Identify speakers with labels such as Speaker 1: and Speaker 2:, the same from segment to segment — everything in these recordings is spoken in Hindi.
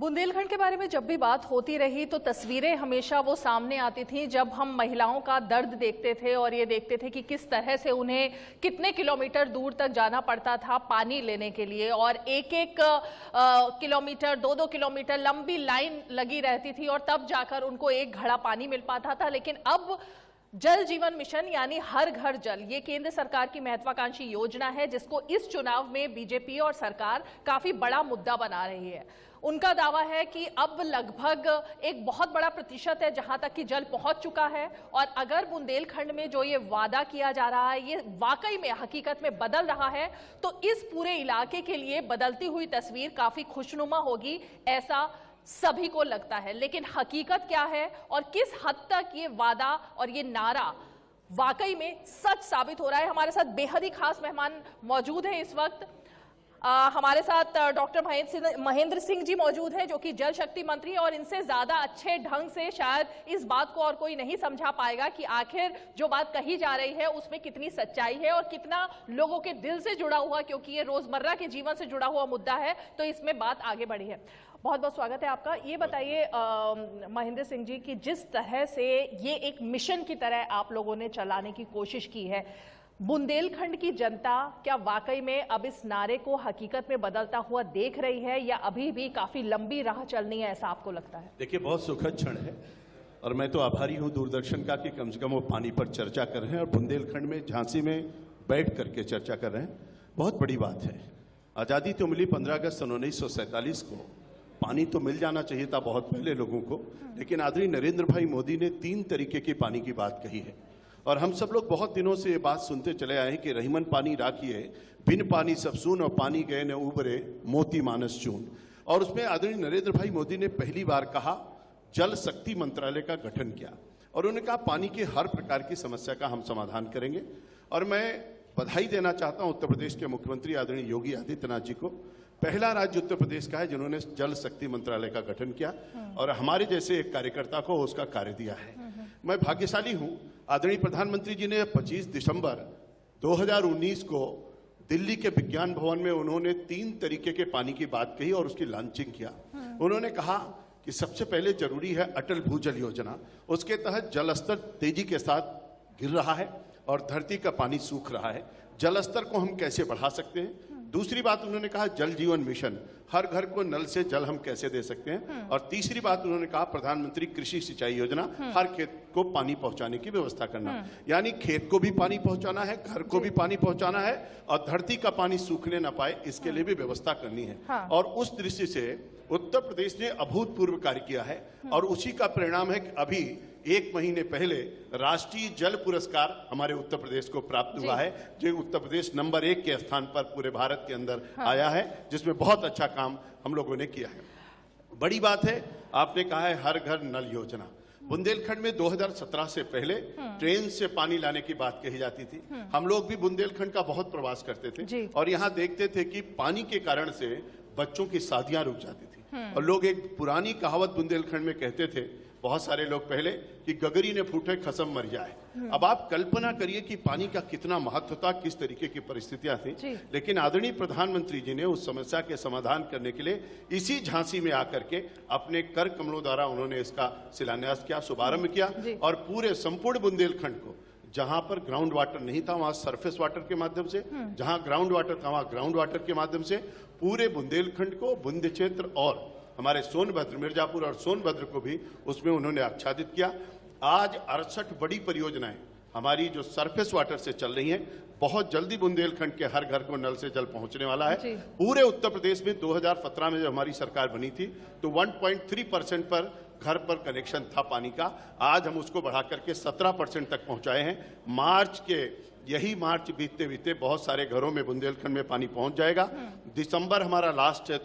Speaker 1: बुंदेलखंड के बारे में जब भी बात होती रही तो तस्वीरें हमेशा वो सामने आती थीं जब हम महिलाओं का दर्द देखते थे और ये देखते थे कि किस तरह से उन्हें कितने किलोमीटर दूर तक जाना पड़ता था पानी लेने के लिए, और एक एक किलोमीटर 2-2 किलोमीटर लंबी लाइन लगी रहती थी और तब जाकर उनको एक घड़ा पानी मिल पाता था। लेकिन अब जल जीवन मिशन यानी हर घर जल, ये केंद्र सरकार की महत्वाकांक्षी योजना है जिसको इस चुनाव में बीजेपी और सरकार काफी बड़ा मुद्दा बना रही है। उनका दावा है कि अब लगभग एक बहुत बड़ा प्रतिशत है जहां तक कि जल पहुंच चुका है, और अगर बुंदेलखंड में जो ये वादा किया जा रहा है ये वाकई में हकीकत में बदल रहा है तो इस पूरे इलाके के लिए बदलती हुई तस्वीर काफी खुशनुमा होगी, ऐसा सभी को लगता है। लेकिन हकीकत क्या है और किस हद तक ये वादा और ये नारा वाकई में सच साबित हो रहा है, हमारे साथ बेहद ही खास मेहमान मौजूद हैं इस वक्त। हमारे साथ डॉक्टर महेंद्र सिंह जी मौजूद हैं जो कि जल शक्ति मंत्री, और इनसे ज्यादा अच्छे ढंग से शायद इस बात को और कोई नहीं समझा पाएगा कि आखिर जो बात कही जा रही है उसमें कितनी सच्चाई है और कितना लोगों के दिल से जुड़ा हुआ, क्योंकि ये रोजमर्रा के जीवन से जुड़ा हुआ मुद्दा है, तो इसमें बात आगे बढ़ी है। बहुत बहुत स्वागत है आपका। ये बताइए महेंद्र सिंह जी कि जिस तरह से ये एक मिशन की तरह आप लोगों ने चलाने की कोशिश की है, बुंदेलखंड की जनता क्या वाकई में अब इस नारे को हकीकत में बदलता हुआ देख रही है या अभी भी काफी लंबी राह चलनी है, ऐसा आपको लगता है?
Speaker 2: देखिए, बहुत सुखद क्षण है और मैं तो आभारी हूं दूरदर्शन का कि कम से कम वो पानी पर चर्चा कर रहे हैं और बुंदेलखंड में झांसी में बैठ करके चर्चा कर रहे हैं। बहुत बड़ी बात है। आज़ादी तो मिली 15 अगस्त 1947 को, पानी तो मिल जाना चाहिए था बहुत पहले लोगों को, लेकिन आदरणीय नरेंद्र भाई मोदी ने 3 तरीके के पानी की बात कही है और हम सब लोग बहुत दिनों से ये बात सुनते चले आए हैं कि रहीमन पानी राखिए, बिन पानी सब सून, और पानी गए न उबरे मोती मानस चून। और उसमें आदरणीय नरेंद्र भाई मोदी ने पहली बार कहा जल शक्ति मंत्रालय का गठन किया और उन्होंने कहा पानी की हर प्रकार की समस्या का हम समाधान करेंगे। और मैं बधाई देना चाहता हूं उत्तर प्रदेश के मुख्यमंत्री आदरणीय योगी आदित्यनाथ जी को। पहला राज्य उत्तर प्रदेश का है जिन्होंने जल शक्ति मंत्रालय का गठन किया और हमारे जैसे एक कार्यकर्ता को उसका कार्य दिया है। मैं भाग्यशाली हूं, आदरणीय प्रधानमंत्री जी ने 25 दिसंबर 2019 को दिल्ली के विज्ञान भवन में उन्होंने 3 तरीके के पानी की बात कही और उसकी लॉन्चिंग किया। उन्होंने कहा कि सबसे पहले जरूरी है अटल भूजल योजना, उसके तहत जल स्तर तेजी के साथ गिर रहा है और धरती का पानी सूख रहा है, जल स्तर को हम कैसे बढ़ा सकते हैं। दूसरी बात उन्होंने कहा जल जीवन मिशन, हर घर को नल से जल हम कैसे दे सकते हैं। और तीसरी बात उन्होंने कहा प्रधानमंत्री कृषि सिंचाई योजना, हर खेत को पानी पहुंचाने की व्यवस्था करना। यानी खेत को भी पानी पहुंचाना है, घर को भी पानी पहुंचाना है और धरती का पानी सूखने ना पाए इसके लिए भी व्यवस्था करनी है। और उस दृष्टि से उत्तर प्रदेश ने अभूतपूर्व कार्य किया है और उसी का परिणाम है कि अभी 1 महीने पहले राष्ट्रीय जल पुरस्कार हमारे उत्तर प्रदेश को प्राप्त हुआ है, जो उत्तर प्रदेश नंबर 1 के स्थान पर पूरे भारत के अंदर आया है, जिसमें बहुत अच्छा काम हम लोगों ने किया है। बड़ी बात है, आपने कहा है हर घर नल योजना। बुंदेलखंड में 2017 से पहले ट्रेन से पानी लाने की बात कही जाती थी। हम लोग भी बुंदेलखंड का बहुत प्रवास करते थे और यहाँ देखते थे कि पानी के कारण से बच्चों की शादियां रुक जाती थी। और लोग एक पुरानी कहावत बुंदेलखंड में कहते थे, बहुत सारे लोग पहले, कि गगरी ने फूटे खसम मर जाए। अब आप कल्पना करिए कि पानी का कितना महत्व था, किस तरीके की परिस्थितियां थी। लेकिन आदरणीय प्रधानमंत्री जी ने उस समस्या के समाधान करने के लिए इसी झांसी में आकर के अपने कर कमलों द्वारा उन्होंने इसका शिलान्यास किया, शुभारंभ किया और पूरे संपूर्ण बुंदेलखंड को, जहां पर ग्राउंड वाटर नहीं था वहां सरफेस वाटर के माध्यम से, जहां ग्राउंड वाटर था वहां ग्राउंड वाटर के माध्यम से पूरे बुंदेलखंड को, बुंद क्षेत्र और हमारे सोनभद्र, मिर्जापुर और सोनभद्र को भी उसमें उन्होंने आच्छादित किया। आज 68 बड़ी परियोजनाएं हमारी जो सरफेस वाटर से चल रही हैं, बहुत जल्दी बुंदेलखंड के हर घर को नल से जल पहुंचने वाला है। पूरे उत्तर प्रदेश में 2017 में जब हमारी सरकार बनी थी तो 1.3% पर घर पर कनेक्शन था पानी का, आज हम उसको बढ़ा करके 17% तक पहुंचाए हैं। यही मार्च बीतते बीतते बहुत सारे घरों में बुंदेलखंड में पानी पहुंच जाएगा। दिसंबर हमारा लास्ट है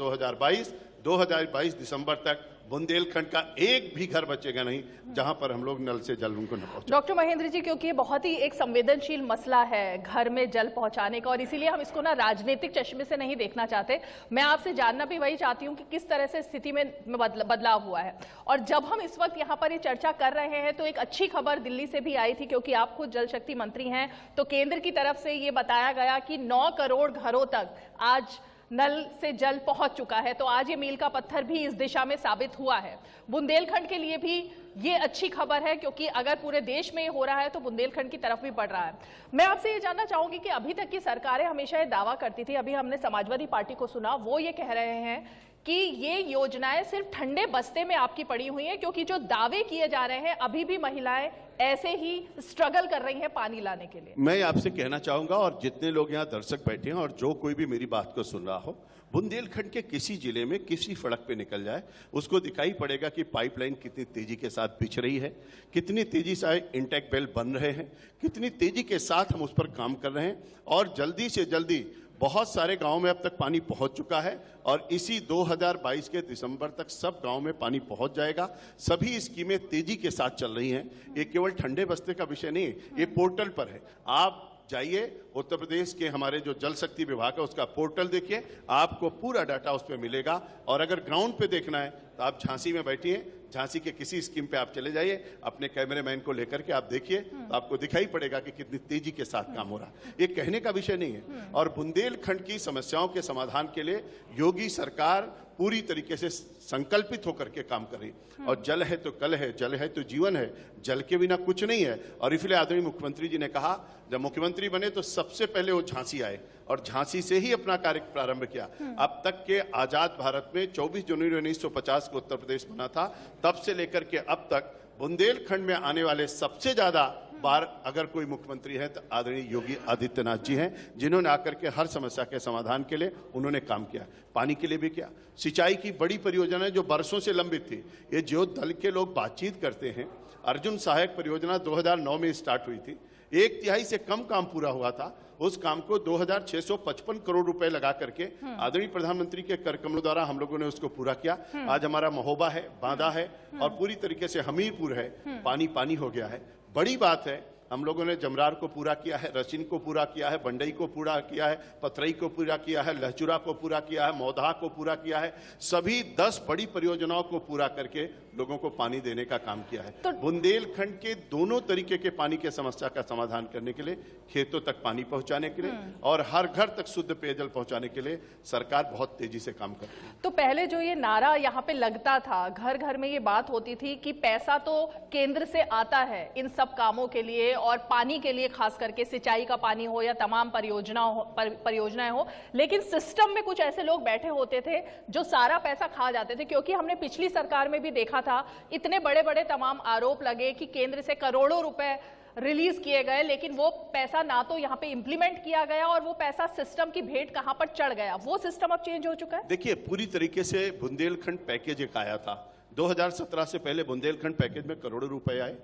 Speaker 2: 2022 दिसंबर तक बुंदेलखंड का एक भी घर बचेगा नहीं जहां पर हम लोग नल से जल उनको न पहुंचे।
Speaker 1: डॉक्टर महेंद्र जी, क्योंकि ये बहुत ही एक संवेदनशील मसला है घर में जल पहुंचाने का, और इसीलिए हम इसको ना राजनीतिक चश्मे से नहीं देखना चाहते। मैं आपसे जानना भी वही चाहती हूँ कि किस तरह से स्थिति में बदलाव हुआ है। और जब हम इस वक्त यहाँ पर ये चर्चा कर रहे हैं तो एक अच्छी खबर दिल्ली से भी आई थी, क्योंकि आप खुद जल शक्ति मंत्री हैं, तो केंद्र की तरफ से ये बताया गया कि 9 करोड़ घरों तक आज नल से जल पहुंच चुका है। तो आज ये मील का पत्थर भी इस दिशा में साबित हुआ है। बुंदेलखंड के लिए भी ये अच्छी खबर है, क्योंकि अगर पूरे देश में ये हो रहा है तो बुंदेलखंड की तरफ भी बढ़ रहा है। मैं आपसे ये जानना चाहूंगी कि अभी तक की सरकारें हमेशा ये दावा करती थी, अभी हमने समाजवादी पार्टी को सुना, वो ये कह रहे हैं कि ये योजनाएं सिर्फ ठंडे बस्ते में आपकी पड़ी हुई हैं, क्योंकि जो दावे किए जा रहे हैं अभी भी महिलाएं ऐसे ही स्ट्रगल कर रही हैं पानी लाने के लिए।
Speaker 2: मैं आपसे कहना चाहूंगा, और जितने लोग यहाँ दर्शक बैठे हैं और जो कोई भी मेरी बात को सुन रहा हो, बुंदेलखंड के किसी जिले में किसी सड़क पे निकल जाए, उसको दिखाई पड़ेगा कि पाइपलाइन कितनी तेजी के साथ बिछ रही है, कितनी तेजी से इंटेक बेल बन रहे हैं, कितनी तेजी के साथ हम उस पर काम कर रहे हैं, और जल्दी से जल्दी बहुत सारे गांव में अब तक पानी पहुंच चुका है, और इसी 2022 के दिसंबर तक सब गांव में पानी पहुंच जाएगा। सभी स्कीमें तेजी के साथ चल रही हैं। ये केवल ठंडे बस्ते का विषय नहीं है, ये पोर्टल पर है। आप जाइए, उत्तर प्रदेश के हमारे जो जल शक्ति विभाग है उसका पोर्टल देखिए, आपको पूरा डाटा उस पर मिलेगा। और अगर ग्राउंड पे देखना है तो आप झांसी में बैठिए, झांसी के किसी स्कीम पे आप चले जाइए, अपने कैमरामैन को लेकर के आप देखिए, तो आपको दिखाई पड़ेगा कि कितनी तेजी के साथ काम हो रहा है। ये कहने का विषय नहीं है। और बुंदेलखंड की समस्याओं के समाधान के लिए योगी सरकार पूरी तरीके से संकल्पित होकर के काम कर रही। और जल है तो कल है, जल है तो जीवन है, जल के बिना कुछ नहीं है। और इसलिए आदरणीय मुख्यमंत्री जी ने कहा, जब मुख्यमंत्री बने तो सबसे पहले वो झांसी आए और झांसी से ही अपना कार्य प्रारंभ किया। अब तक के आजाद भारत में 24 जनवरी 1950 को उत्तर प्रदेश बना था, तब से लेकर के अब तक बुंदेलखंड में आने वाले सबसे ज्यादा बार अगर कोई मुख्यमंत्री है तो आदरणीय योगी आदित्यनाथ जी हैं, जिन्होंने आकर के हर समस्या के समाधान के लिए उन्होंने काम किया। पानी के लिए भी किया, सिंचाई की बड़ी परियोजनाएं जो बरसों से लंबित थी, ये जो दल के लोग बातचीत करते हैं, अर्जुन सहायक परियोजना 2009 में स्टार्ट हुई थी, 1/3 से कम काम पूरा हुआ था। उस काम को 2655 करोड़ रुपए लगा करके आदरणीय प्रधानमंत्री के कर कमलों द्वारा हम लोगों ने उसको पूरा किया। आज हमारा महोबा है, बांदा है, और पूरी तरीके से हमीरपुर है, पानी पानी हो गया है। बड़ी बात है, हम लोगों ने जमरार को पूरा किया है, रचिन को पूरा किया है, बंडई को पूरा किया है, पथरई को पूरा किया है, लहचुरा को पूरा किया है, मौधा को पूरा किया है। सभी 10 बड़ी परियोजनाओं को पूरा करके लोगों को पानी देने का काम किया है। तो बुंदेलखंड के दोनों तरीके के पानी के समस्या का समाधान करने के लिए, खेतों तक पानी पहुंचाने के लिए और हर घर तक शुद्ध पेयजल पहुंचाने के लिए सरकार बहुत तेजी से काम कर रही है।
Speaker 1: तो पहले जो ये नारा यहाँ पे लगता था, घर घर में ये बात होती थी कि पैसा तो केंद्र से आता है इन सब कामों के लिए और पानी के लिए, खास करके सिंचाई का पानी हो या तमाम परियोजनाएं हो, लेकिन सिस्टम में कुछ ऐसे लोग बैठे होते थे जो सारा पैसा खा जाते थे। क्योंकि हमने पिछली सरकार में भी देखा था, इतने बड़े बड़े तमाम आरोप लगे कि केंद्र से करोड़ों रुपए रिलीज किए गए, लेकिन वो पैसा ना तो यहाँ पे इंप्लीमेंट किया गया और वो पैसा सिस्टम की भेंट कहां पर चढ़ गया। वो सिस्टम अब चेंज हो चुका है।
Speaker 2: देखिए, पूरी तरीके से बुंदेलखंड पैकेज एक आया था 2017 से पहले। बुंदेलखंड पैकेज में करोड़ों रुपए आए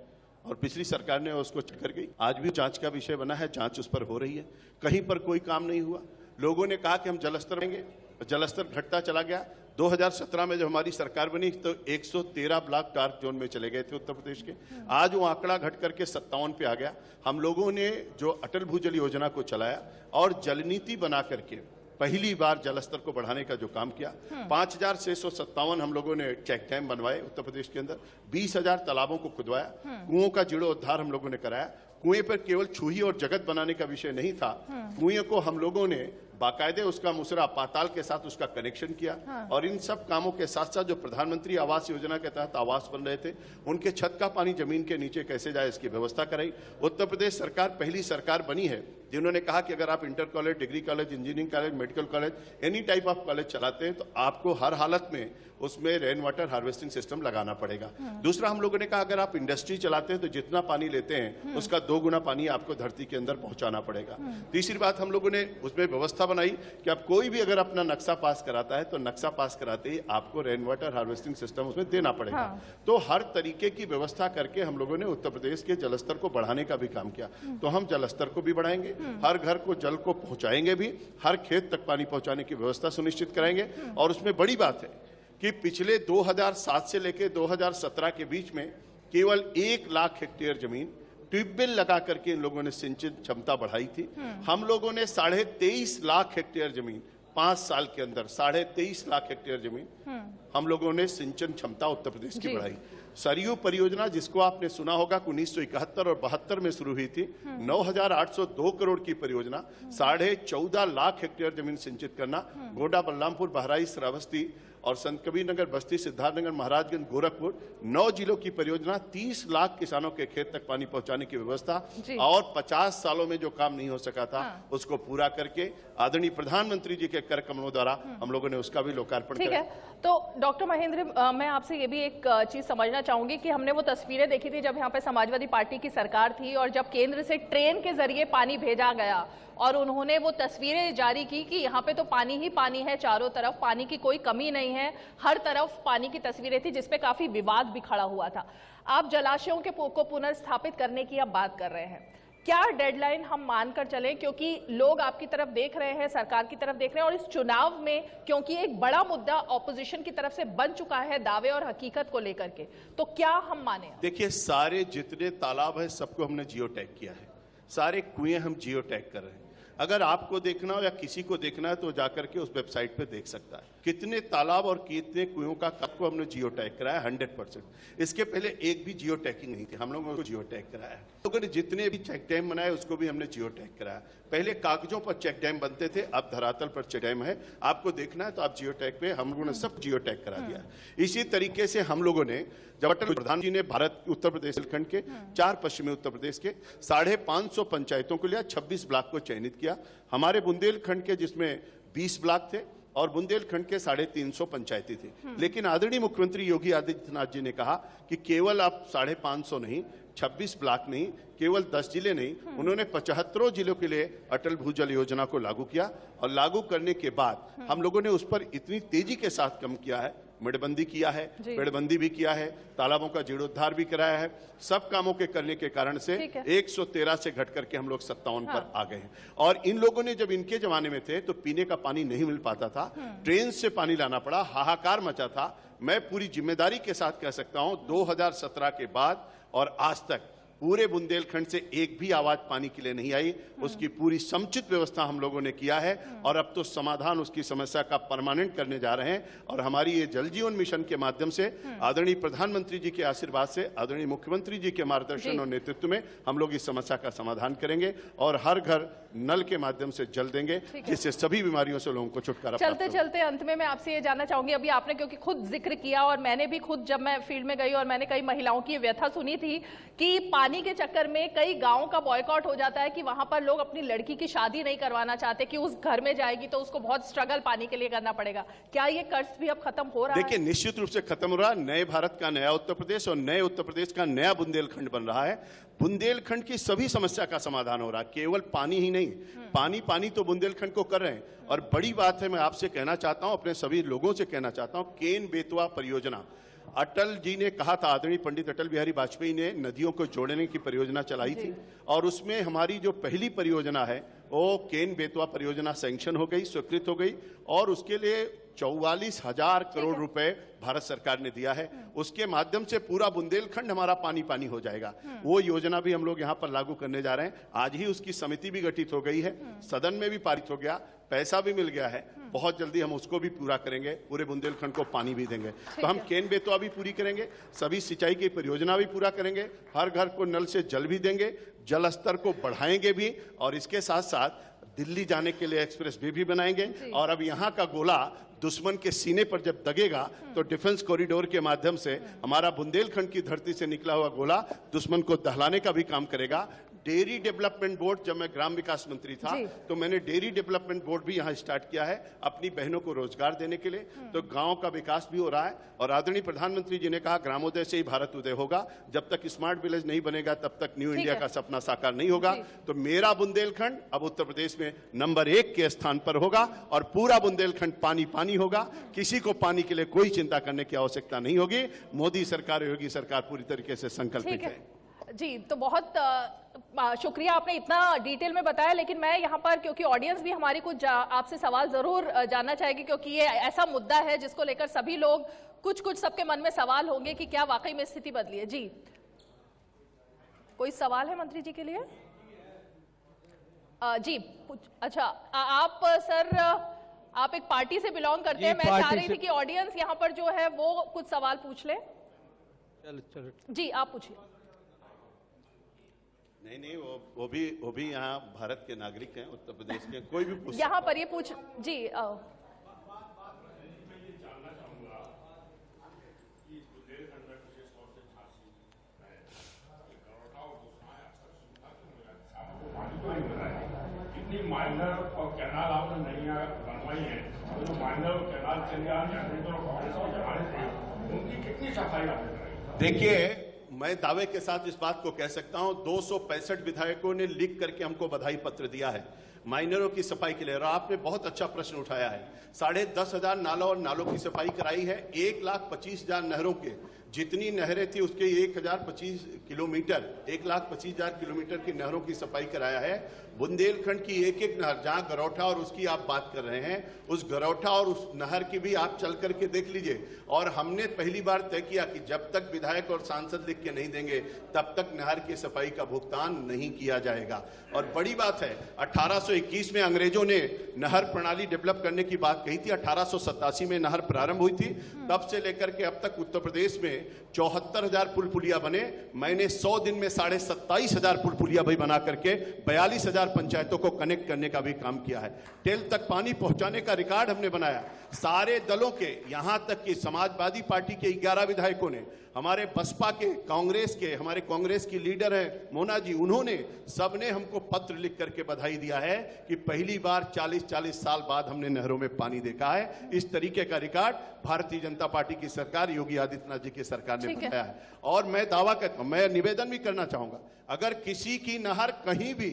Speaker 2: और पिछली सरकार ने उसको चक्कर गई। आज भी जांच का विषय बना है, जांच उस पर हो रही है। कहीं पर कोई काम नहीं हुआ। लोगों ने कहा कि हम जलस्तर देंगे, जलस्तर घटता चला गया। 2017 में जब हमारी सरकार बनी तो 113 ब्लॉक डार्क जोन में चले गए थे उत्तर प्रदेश के। आज वो आंकड़ा घट करके 57 पे आ गया। हम लोगों ने जो अटल भूजल योजना को चलाया और जल नीति बना करके पहली बार जलस्तर को बढ़ाने का जो काम किया, 5657 हम लोगों ने चेक डैम बनवाए उत्तर प्रदेश के अंदर, 20,000 तालाबों को खुदवाया, कुओं का जीर्णोद्धार हम लोगों ने कराया। कुएं पर केवल छूही और जगत बनाने का विषय नहीं था, कुएं को हम लोगों ने बाकायदे उसका मुसरा पाताल के साथ उसका कनेक्शन किया। और इन सब कामों के साथ साथ जो प्रधानमंत्री आवास योजना के तहत आवास बन रहे थे, उनके छत का पानी जमीन के नीचे कैसे जाए इसकी व्यवस्था कराई। उत्तर प्रदेश सरकार पहली सरकार बनी है जिन्होंने कहा कि अगर आप inter college, degree college, engineering college, medical college, any type of college चलाते हैं तो आपको हर हालत में उसमें रेन वाटर हार्वेस्टिंग सिस्टम लगाना पड़ेगा। दूसरा, हम लोगों ने कहा अगर आप इंडस्ट्री चलाते हैं तो जितना पानी लेते हैं उसका 2 गुना पानी आपको धरती के अंदर पहुंचाना पड़ेगा। तीसरी बात, हम लोगों ने उसमें व्यवस्था बनाई कि अब कोई भी अगर अपना नक्शा पास कराता है तो नक्शा पास कराते ही आपको रेन वाटर हार्वेस्टिंग सिस्टम उसमें देना पड़ेगा। तो हर तरीके की व्यवस्था करके हम लोगों ने उत्तर प्रदेश के जलस्तर को बढ़ाने का भी काम किया। तो हम जलस्तर को भी बढ़ाएंगे, हर घर को जल को पहुंचाएंगे भी, हर खेत तक पानी पहुंचाने की व्यवस्था सुनिश्चित कराएंगे। और उसमें बड़ी बात है कि पिछले 2007 से लेकर 2017 के बीच में केवल 1 लाख हेक्टेयर जमीन ट्यूबवेल लगा करके इन लोगों ने सिंचन क्षमता बढ़ाई थी। हम लोगों ने 23.5 लाख हेक्टेयर जमीन 5 साल के अंदर 23.5 लाख हेक्टेयर जमीन हम लोगों ने सिंचन क्षमता उत्तर प्रदेश की बढ़ाई। सरयू परियोजना जिसको आपने सुना होगा कि 1971 और 72 में शुरू हुई थी, 9,802 करोड़ की परियोजना, 14.5 लाख हेक्टेयर जमीन सिंचित करना, गोंडा, बलरामपुर, बहराइच, श्रावस्ती और संत कबीर नगर, बस्ती, सिद्धार्थनगर, महाराजगंज, गोरखपुर, 9 जिलों की परियोजना, 30 लाख किसानों के खेत तक पानी पहुंचाने की व्यवस्था और 50 सालों में जो काम नहीं हो सका था उसको पूरा करके आदरणीय प्रधानमंत्री जी के कर कमलों द्वारा हम लोगों ने उसका भी लोकार्पण
Speaker 1: किया। तो डॉक्टर महेंद्र, मैं आपसे ये भी एक चीज समझना चाहूंगी कि हमने वो तस्वीरें देखी थी जब यहाँ पे समाजवादी पार्टी की सरकार थी और जब केंद्र से ट्रेन के जरिए पानी भेजा गया और उन्होंने वो तस्वीरें जारी की कि यहाँ पे तो पानी ही पानी है, चारों तरफ पानी की कोई कमी नहीं है, हर तरफ पानी की तस्वीरें थी, जिसपे काफी विवाद भी खड़ा हुआ था। आप जलाशयों के को पुनर्स्थापित करने की अब बात कर रहे हैं, क्या डेडलाइन हम मानकर चलें, क्योंकि लोग आपकी तरफ देख रहे हैं, सरकार की तरफ देख रहे हैं और इस चुनाव में क्योंकि एक बड़ा मुद्दा ऑपोजिशन की तरफ से बन चुका है दावे और हकीकत को लेकर के, तो क्या हम माने?
Speaker 2: देखिए, सारे जितने तालाब है सबको हमने जियो टैग किया है, सारे कुएं हम जियो टैग कर रहे हैं। अगर आपको देखना हो या किसी को देखना है तो जाकर के उस वेबसाइट पे देख सकता है कितने तालाब और कितने कुएं का कब को हमने जियो टैग कराया 100%। इसके पहले एक भी जियो टैगिंग नहीं थी, हम लोगों को जियो टैग कराया है। लोगों ने जितने भी चेक डैम बनाए उसको भी हमने जियो टैग कराया। पहले कागजों पर चेक डैम बनते थे, अब धरातल पर चेक डैम है। आपको देखना है तो आप जियो टैग पे, हम लोगों ने सब जियो टैग करा दिया है। इसी तरीके से हम लोगों ने जब अटल प्रधान जी ने भारत उत्तर प्रदेश खंड के 4 पश्चिमी उत्तर प्रदेश के 550 पंचायतों को लिया, 26 ब्लॉक को चयनित किया। हमारे बुंदेलखंड के जिसमें 20 ब्लॉक थे और बुंदेलखंड के 350 पंचायतें थी। लेकिन आदरणीय मुख्यमंत्री योगी आदित्यनाथ जी ने कहा कि केवल आप 550 नहीं, 26 ब्लॉक नहीं, केवल 10 जिले नहीं, उन्होंने 75 जिलों के लिए अटल भूजल योजना को लागू किया और लागू करने के बाद हम लोगों ने उस पर इतनी तेजी के साथ काम किया है, मेड़बंदी किया है, पेड़बंदी भी किया है, तालाबों का जीर्णोद्धार भी कराया है। सब कामों के करने के कारण से 113 से घट करके हम लोग 57 पर आ गए हैं। और इन लोगों ने जब इनके जमाने में थे तो पीने का पानी नहीं मिल पाता था, ट्रेन से पानी लाना पड़ा, हाहाकार मचा था। मैं पूरी जिम्मेदारी के साथ कह सकता हूं 2017 के बाद और आज तक पूरे बुंदेलखंड से एक भी आवाज पानी के लिए नहीं आई। उसकी पूरी समुचित व्यवस्था हम लोगों ने किया है और अब तो समाधान उसकी समस्या का परमानेंट करने जा रहे हैं। और हमारी ये जल जीवन मिशन के माध्यम से आदरणीय प्रधानमंत्री जी के आशीर्वाद से, आदरणीय मुख्यमंत्री जी के मार्गदर्शन और नेतृत्व में हम लोग इस समस्या का समाधान करेंगे और हर घर नल के माध्यम से जल देंगे, जिससे सभी बीमारियों से लोगों को छुटकारा।
Speaker 1: चलते चलते अंत में मैं आपसे ये जानना चाहूंगी, अभी आपने क्योंकि खुद जिक्र किया और मैंने भी खुद जब मैं फील्ड में गई और मैंने कई महिलाओं की व्यथा सुनी थी कि पानी के चक्कर में कई गांवों का बॉयकॉट हो जाता है कि वहां पर लोग अपनी लड़की की शादी नहीं करवाना चाहते कि उस घर में जाएगी तो उसको बहुत स्ट्रगल पानी के लिए करना पड़ेगा। क्या ये कर्ज भी अब खत्म हो रहा है?
Speaker 2: देखिए, निश्चित रूप से खत्म हो रहा है। नए भारत का नया उत्तर प्रदेश और नए उत्तर प्रदेश का नया बुंदेलखंड बन रहा है। बुंदेलखंड की सभी समस्या का समाधान हो रहा है, केवल पानी ही नहीं, पानी तो बुंदेलखंड को कर रहे हैं। और बड़ी बात है, मैं आपसे कहना चाहता हूं, अपने सभी लोगों से कहना चाहता हूं, केन बेतवा परियोजना अटल जी ने कहा था, आदरणीय पंडित अटल बिहारी वाजपेयी ने नदियों को जोड़ने की परियोजना चलाई थी और उसमें हमारी जो पहली परियोजना है वो केन बेतवा परियोजना सैंक्शन हो गई, स्वीकृत हो गई और उसके लिए 44,000 करोड़ रुपए भारत सरकार ने दिया है। उसके माध्यम से पूरा बुंदेलखंड हमारा पानी पानी हो जाएगा। वो योजना भी हम लोग यहाँ पर लागू करने जा रहे हैं। आज ही उसकी समिति भी गठित हो गई है, सदन में भी पारित हो गया, पैसा भी मिल गया है। बहुत जल्दी हम उसको भी पूरा करेंगे, पूरे बुंदेलखंड को पानी भी देंगे। तो हम केन बेतवा भी पूरी करेंगे, सभी सिंचाई की परियोजना भी पूरा करेंगे, हर घर को नल से जल भी देंगे, जल स्तर को बढ़ाएंगे भी और इसके साथ साथ दिल्ली जाने के लिए एक्सप्रेस वे भी बनाएंगे। और अब यहाँ का गोला दुश्मन के सीने पर जब दगेगा तो डिफेंस कॉरिडोर के माध्यम से हमारा बुंदेलखंड की धरती से निकला हुआ गोला दुश्मन को दहलाने का भी काम करेगा। डेयरी डेवलपमेंट बोर्ड, जब मैं ग्राम विकास मंत्री था तो मैंने डेयरी डेवलपमेंट बोर्ड भी यहाँ स्टार्ट किया है अपनी बहनों को रोजगार देने के लिए। तो गांव का विकास भी हो रहा है और आदरणीय प्रधानमंत्री जी ने कहा ग्रामोदय से ही भारत उदय होगा। जब तक स्मार्ट विलेज नहीं बनेगा तब तक न्यू इंडिया का सपना साकार नहीं होगा। तो मेरा बुंदेलखंड अब उत्तर प्रदेश में नंबर 1 के स्थान पर होगा और पूरा बुंदेलखंड पानी पानी होगा। किसी को पानी के लिए कोई चिंता करने की आवश्यकता नहीं होगी। मोदी सरकार, योगी सरकार पूरी तरीके से संकल्पित है।
Speaker 1: जी, तो बहुत शुक्रिया, आपने इतना डिटेल में बताया। लेकिन मैं यहाँ पर, क्योंकि ऑडियंस भी हमारी कुछ आपसे सवाल जरूर जानना चाहेगी, क्योंकि ये ऐसा मुद्दा है जिसको लेकर सभी लोग कुछ सबके मन में सवाल होंगे कि क्या वाकई में स्थिति बदली है। जी, कोई सवाल है मंत्री जी के लिए? जी, अच्छा, आप सर, आप एक पार्टी से बिलोंग करते हैं, मैं चाह रही थी कि ऑडियंस यहाँ पर जो है वो कुछ सवाल पूछ ले।
Speaker 3: चलो
Speaker 1: जी आप पूछिए।
Speaker 2: नहीं, वो भी यहाँ भारत के नागरिक हैं, उत्तर प्रदेश के, कोई भी पूछ
Speaker 1: यहाँ पर ये पूछ जी
Speaker 4: कितनी माइनर और कैनाल आपने नई बनवाई है, तो माइनर और कैनाल चले आ जाते तो कांग्रेस के जमाने थे, उनकी कितनी सफाई आपने कराई?
Speaker 2: देखिए, मैं दावे के साथ इस बात को कह सकता हूं, 265 विधायकों ने लिख करके हमको बधाई पत्र दिया है माइनरों की सफाई के लिए। और आपने बहुत अच्छा प्रश्न उठाया है। 10,500 नालों और नालों की सफाई कराई है। 1,25,000 नहरों के जितनी नहरें थी उसके 1,025 किलोमीटर 1,25,000 किलोमीटर की नहरों की सफाई कराया है। बुंदेलखंड की एक एक नहर, जहां गरौठा और उसकी आप बात कर रहे हैं, उस गरौठा और उस नहर की भी आप चल करके देख लीजिए। और हमने पहली बार तय किया कि जब तक विधायक और सांसद लिख के नहीं देंगे तब तक नहर की सफाई का भुगतान नहीं किया जाएगा। और बड़ी बात है, 1821 में अंग्रेजों ने नहर प्रणाली डेवलप करने की बात कही थी। 1887 में नहर प्रारंभ हुई थी। तब से लेकर के अब तक उत्तर प्रदेश में 74,000 पुल पुलिया बने। मैंने 100 दिन में 27,500 पुल पुलिया भी बना करके 42,000 पंचायतों को कनेक्ट करने का भी काम किया है। टेल तक पानी पहुंचाने का रिकॉर्ड हमने बनाया। सारे दलों के, यहां तक कि समाजवादी पार्टी के 11 विधायकों ने, हमारे बसपा के, कांग्रेस के, हमारे कांग्रेस की लीडर है मोना जी, उन्होंने सबने हमको पत्र लिख करके बधाई दिया है कि पहली बार 40-40 साल बाद हमने नहरों में पानी देखा है। इस तरीके का रिकॉर्ड भारतीय जनता पार्टी की सरकार, योगी आदित्यनाथ जी की सरकार ने बनाया है। और मैं दावा करता हूं, मैं निवेदन भी करना चाहूंगा, अगर किसी की नहर कहीं भी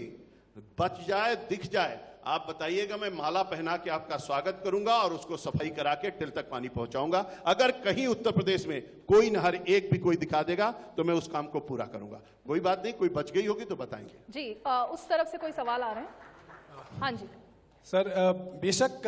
Speaker 2: बच जाए, दिख जाए, आप बताइएगा, मैं माला पहना के आपका स्वागत करूंगा और उसको सफाई करा के टिल तक पानी पहुंचाऊंगा। अगर कहीं उत्तर प्रदेश में कोई नहर एक भी कोई दिखा देगा तो मैं उस काम को पूरा करूंगा। कोई बात नहीं, कोई बच गई होगी तो बताएंगे।
Speaker 1: जी उस तरफ से कोई सवाल आ रहे हैं? हाँ जी
Speaker 3: सर, बेशक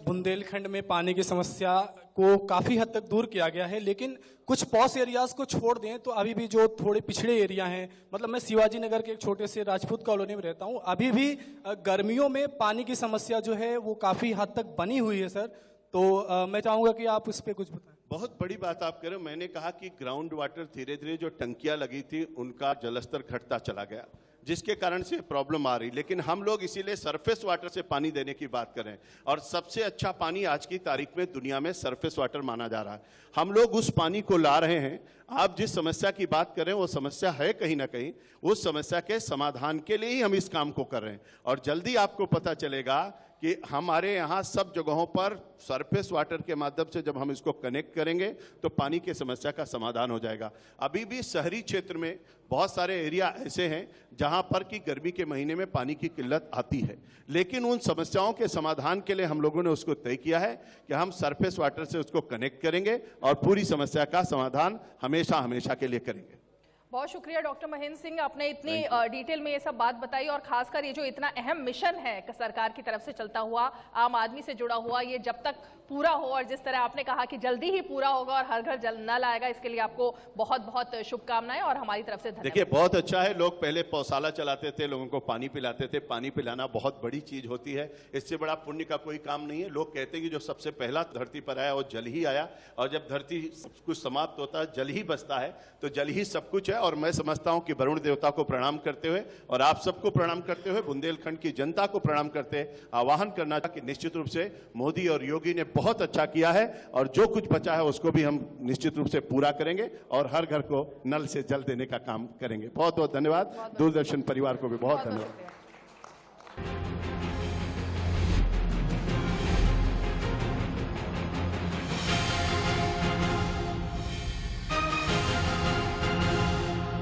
Speaker 3: बुंदेलखंड में पानी की समस्या को काफ़ी हद तक दूर किया गया है, लेकिन कुछ पॉश एरियाज को छोड़ दें तो अभी भी जो थोड़े पिछड़े एरिया हैं, मतलब मैं शिवाजी नगर के एक छोटे से राजपूत कॉलोनी में रहता हूं, अभी भी गर्मियों में पानी की समस्या जो है वो काफ़ी हद तक बनी हुई है। सर, तो मैं चाहूँगा कि आप उस पर कुछ बताएं।
Speaker 2: बहुत बड़ी बात आप कह रहे हो। मैंने कहा कि ग्राउंड वाटर धीरे धीरे जो टंकियां लगी थी उनका जलस्तर घटता चला गया, जिसके कारण से प्रॉब्लम आ रही। लेकिन हम लोग इसीलिए सरफेस वाटर से पानी देने की बात कर रहे हैं। और सबसे अच्छा पानी आज की तारीख में दुनिया में सरफेस वाटर माना जा रहा है। हम लोग उस पानी को ला रहे हैं। आप जिस समस्या की बात कर रहे हैं वो समस्या है कहीं ना कहीं, उस समस्या के समाधान के लिए ही हम इस काम को कर रहे हैं। और जल्दी आपको पता चलेगा कि हमारे यहाँ सब जगहों पर सरफेस वाटर के माध्यम से जब हम इसको कनेक्ट करेंगे तो पानी की समस्या का समाधान हो जाएगा। अभी भी शहरी क्षेत्र में बहुत सारे एरिया ऐसे हैं जहां पर कि गर्मी के महीने में पानी की किल्लत आती है, लेकिन उन समस्याओं के समाधान के लिए हम लोगों ने उसको तय किया है कि हम सरफेस वाटर से उसको कनेक्ट करेंगे और पूरी समस्या का समाधान हमेशा हमेशा के लिए करेंगे।
Speaker 1: बहुत शुक्रिया डॉक्टर महेंद्र सिंह, आपने इतनी डिटेल में ये सब बात बताई और खासकर ये जो इतना अहम मिशन है सरकार की तरफ से चलता हुआ, आम आदमी से जुड़ा हुआ, ये जब तक पूरा हो और जिस तरह आपने कहा कि जल्दी ही पूरा होगा और हर घर जल नल आएगा, इसके लिए आपको बहुत बहुत शुभकामनाएं और हमारी तरफ से धन्यवाद।
Speaker 2: देखिए, बहुत अच्छा है। लोग पहले पौशाला चलाते थे, लोगों को पानी पिलाते थे। पानी पिलाना बहुत बड़ी चीज होती है, इससे बड़ा पुण्य का कोई काम नहीं है। लोग कहते हैं कि जो सबसे पहला धरती पर आया वो जल ही आया, और जब धरती सब कुछ समाप्त होता है, जल ही बचता है, तो जल ही सब कुछ है। और मैं समझता हूं कि वरुण देवता को प्रणाम करते हुए और आप सबको प्रणाम करते हुए, बुंदेलखंड की जनता को प्रणाम करते आह्वान करना कि निश्चित रूप से मोदी और योगी ने बहुत अच्छा किया है, और जो कुछ बचा है उसको भी हम निश्चित रूप से पूरा करेंगे और हर घर को नल से जल देने का काम करेंगे। बहुत बहुत धन्यवाद। दूरदर्शन परिवार को भी बहुत धन्यवाद।